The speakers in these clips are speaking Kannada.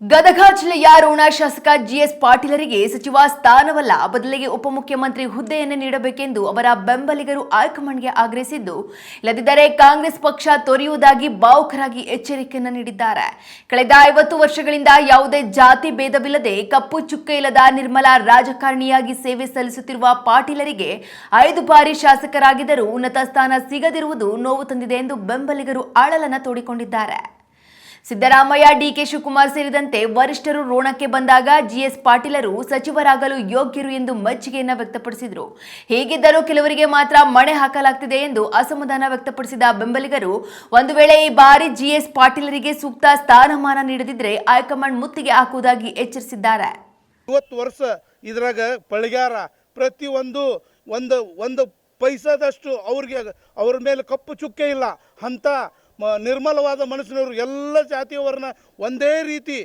ಗದಗ ಜಿಲ್ಲೆಯ ರೋಣ ಶಾಸಕ ಜಿಎಸ್ ಪಾಟೀಲರಿಗೆ ಸಚಿವ ಸ್ಥಾನವಲ್ಲ, ಬದಲಿಗೆ ಉಪಮುಖ್ಯಮಂತ್ರಿ ಹುದ್ದೆಯನ್ನೇ ನೀಡಬೇಕೆಂದು ಅವರ ಬೆಂಬಲಿಗರು ಹೈಕಮಾಂಡ್ಗೆ ಆಗ್ರಹಿಸಿದ್ದು, ಇಲ್ಲದಿದ್ದರೆ ಕಾಂಗ್ರೆಸ್ ಪಕ್ಷ ತೊರೆಯುವುದಾಗಿ ಭಾವುಕರಾಗಿ ಎಚ್ಚರಿಕೆಯನ್ನು ನೀಡಿದ್ದಾರೆ. ಕಳೆದ 50 ವರ್ಷಗಳಿಂದ ಯಾವುದೇ ಜಾತಿ ಭೇದವಿಲ್ಲದೆ ಕಪ್ಪು ಚುಕ್ಕೆ ಇಲ್ಲದ ನಿರ್ಮಲ ರಾಜಕಾರಣಿಯಾಗಿ ಸೇವೆ ಸಲ್ಲಿಸುತ್ತಿರುವ ಪಾಟೀಲರಿಗೆ 5 ಬಾರಿ ಶಾಸಕರಾಗಿದ್ದರೂ ಉನ್ನತ ಸ್ಥಾನ ಸಿಗದಿರುವುದು ನೋವು ತಂದಿದೆ ಎಂದು ಬೆಂಬಲಿಗರು ಅಳಲನ್ನು ತೋಡಿಕೊಂಡಿದ್ದಾರೆ. ಸಿದ್ದರಾಮಯ್ಯ, ಡಿಕೆ ಶಿವಕುಮಾರ್ ಸೇರಿದಂತೆ ವರಿಷ್ಠರು ರೋಣಕ್ಕೆ ಬಂದಾಗ ಜಿಎಸ್ ಪಾಟೀಲರು ಸಚಿವರಾಗಲು ಯೋಗ್ಯರು ಎಂದು ಮೆಚ್ಚುಗೆಯನ್ನು ವ್ಯಕ್ತಪಡಿಸಿದರು. ಹೀಗಿದ್ದರೂ ಕೆಲವರಿಗೆ ಮಾತ್ರ ಮಣೆ ಹಾಕಲಾಗ್ತಿದೆ ಎಂದು ಅಸಮಾಧಾನ ವ್ಯಕ್ತಪಡಿಸಿದ ಬೆಂಬಲಿಗರು, ಒಂದು ವೇಳೆ ಈ ಬಾರಿ ಜಿಎಸ್ ಪಾಟೀಲರಿಗೆ ಸೂಕ್ತ ಸ್ಥಾನಮಾನ ನೀಡದಿದ್ದರೆ ಹೈಕಮಾಂಡ್ ಮುತ್ತಿಗೆ ಹಾಕುವುದಾಗಿ ಎಚ್ಚರಿಸಿದ್ದಾರೆ. 50 ವರ್ಷ ಇದ್ರಾಗ ಪಳಿಗಾರ ಪ್ರತಿ ಒಂದು ಪೈಸಾದಷ್ಟು ಅವ್ರ ಮೇಲೆ ಕಪ್ಪು ಚುಕ್ಕೆ ಇಲ್ಲ ಅಂತ ನಿರ್ಮಲವಾದ ಮನಸ್ಸಿನವರು ಎಲ್ಲ ಜಾತಿಯವರನ್ನ ಒಂದೇ ರೀತಿ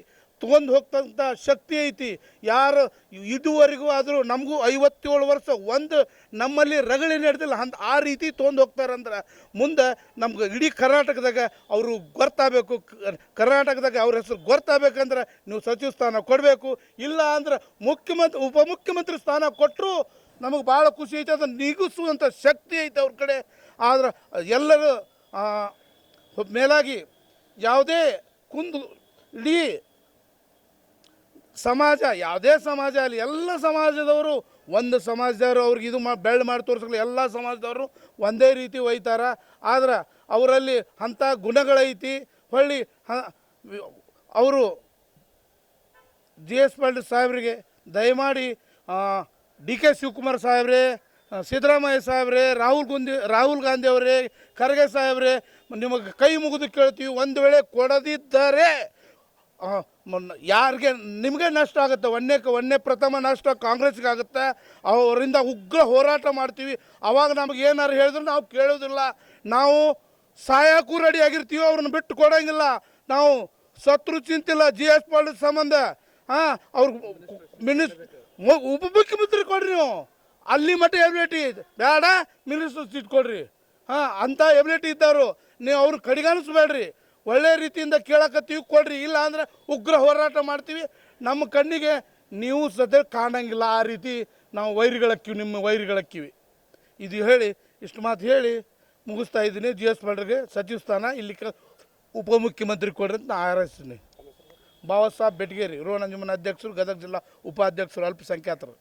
ತಗೊಂಡು ಹೋಗ್ತಂಥ ಶಕ್ತಿ ಐತಿ. ಯಾರು ಇದುವರೆಗೂ ಆದರೂ ನಮಗೂ 57 ವರ್ಷ ಒಂದು ನಮ್ಮಲ್ಲಿ ರಗಳೆ ನಡೆದಿಲ್ಲ ಅಂತ ಆ ರೀತಿ ತೊಗೊಂಡು ಹೋಗ್ತಾರಂದ್ರೆ ಮುಂದೆ ನಮ್ಗೆ ಇಡೀ ಕರ್ನಾಟಕದಾಗ ಅವರು ಗೊತ್ತಾಗಬೇಕು. ಕರ್ನಾಟಕದಾಗ ಅವ್ರ ಹೆಸರು ಗೊತ್ತಾಗಬೇಕಂದ್ರೆ ನೀವು ಸಚಿವ ಸ್ಥಾನ ಕೊಡಬೇಕು. ಇಲ್ಲ ಅಂದ್ರೆ ಉಪಮುಖ್ಯಮಂತ್ರಿ ಸ್ಥಾನ ಕೊಟ್ಟರು ನಮಗೆ ಭಾಳ ಖುಷಿ ಐತೆ. ಅದನ್ನು ನೀಗಿಸುವಂಥ ಶಕ್ತಿ ಐತೆ ಅವ್ರ ಕಡೆ. ಆದ್ರೆ ಎಲ್ಲರೂ ಮೇಲಾಗಿ ಯಾವುದೇ ಇಡೀ ಸಮಾಜ, ಯಾವುದೇ ಸಮಾಜ ಅಲ್ಲಿ ಎಲ್ಲ ಸಮಾಜದವರು ಒಂದು ಸಮಾಜದವರು ಅವ್ರಿಗೆ ಇದು ಬೆಳ್ಳು ಮಾಡಿ ತೋರಿಸ್ಕೊಳ್ಳಿ, ಎಲ್ಲ ಸಮಾಜದವರು ಒಂದೇ ರೀತಿ ಒಯ್ತಾರ. ಆದ್ರೆ ಅವರಲ್ಲಿ ಅಂಥ ಗುಣಗಳೈತಿ. ಹೊಳ್ಳಿ ಅವರು ಜಿಎಸ್ ಪಾಟೀಲ್ ಸಾಹೇಬರಿಗೆ ದಯಮಾಡಿ ಡಿ ಕೆ ಶಿವಕುಮಾರ್ ಸಾಹೇಬ್ರೆ, ಸಿದ್ದರಾಮಯ್ಯ ಸಾಹೇಬ್ರೆ, ರಾಹುಲ್ ಗಾಂಧಿ ಅವರೇ, ಖರ್ಗೆ ಸಾಹೇಬ್ರೆ, ನಿಮಗೆ ಕೈ ಮುಗಿದು ಕೇಳ್ತೀವಿ. ಒಂದು ವೇಳೆ ಕೊಡದಿದ್ದರೆ ಯಾರಿಗೆ ನಿಮಗೆ ನಷ್ಟ ಆಗುತ್ತೆ. ಒಂದೇ ಪ್ರಥಮ ನಷ್ಟ ಕಾಂಗ್ರೆಸ್ಗೆ ಆಗುತ್ತೆ. ಅವರಿಂದ ಉಗ್ರ ಹೋರಾಟ ಮಾಡ್ತೀವಿ. ಅವಾಗ ನಮಗೆ ಏನಾರು ಹೇಳಿದ್ರು ನಾವು ಕೇಳೋದಿಲ್ಲ. ನಾವು ಸಾಯಕ್ಕೂ ರೆಡಿ ಆಗಿರ್ತೀವಿ, ಅವ್ರನ್ನ ಬಿಟ್ಟು ಕೊಡೋಂಗಿಲ್ಲ. ನಾವು ಸತ್ರು ಚಿಂತಿಲ್ಲ ಜಿಎಸ್ ಪಾಟೀಲ್ ಸಂಬಂಧ. ಅವ್ರು ಉಪಮುಖ್ಯಮಂತ್ರಿ ಕೊಡ್ರಿ, ನೀವು ಅಲ್ಲಿ ಮಟ್ಟ ಎಬಿಲಿಟಿ ಬೇಡ, ಮಿನಿಸ್ಟರ್ ಸೀಟ್ ಕೊಡ್ರಿ. ಅಂಥ ಎಬಿಲಿಟಿ ಇದ್ದವರು ನೀವು ಅವ್ರು ಕಡಿಗಾಣಿಸ್ಬೇಡ್ರಿ. ಒಳ್ಳೆ ರೀತಿಯಿಂದ ಕೇಳಕತ್ತೀವಿ, ಕೊಡ್ರಿ. ಇಲ್ಲ ಅಂದರೆ ಉಗ್ರ ಹೋರಾಟ ಮಾಡ್ತೀವಿ. ನಮ್ಮ ಕಣ್ಣಿಗೆ ನೀವು ಸದ್ಯ ಕಾಣಂಗಿಲ್ಲ. ಆ ರೀತಿ ನಾವು ವೈರಿಗಳಕ್ಕಿವಿ, ನಿಮ್ಮ ವೈರಿಗಳಕ್ಕಿವಿ. ಇದು ಹೇಳಿ ಇಷ್ಟು ಮಾತು ಹೇಳಿ ಮುಗಿಸ್ತಾ ಇದ್ದೀನಿ. ಜಿಎಸ್ ಪಾಟೀಲ್ಗೆ ಸಚಿವ ಸ್ಥಾನ, ಇಲ್ಲಿ ಉಪಮುಖ್ಯಮಂತ್ರಿ ಕೊಡ್ರಿ ಅಂತ ಹಾರೈಸ್ತೀನಿ. ಬಾಬಾ ಸಾಹೇಬ್ ಬೆಟಗೇರಿ, ರೋಣ ಅಧ್ಯಕ್ಷರು, ಗದಗ ಜಿಲ್ಲಾ ಉಪಾಧ್ಯಕ್ಷರು, ಅಲ್ಪಸಂಖ್ಯಾತರು.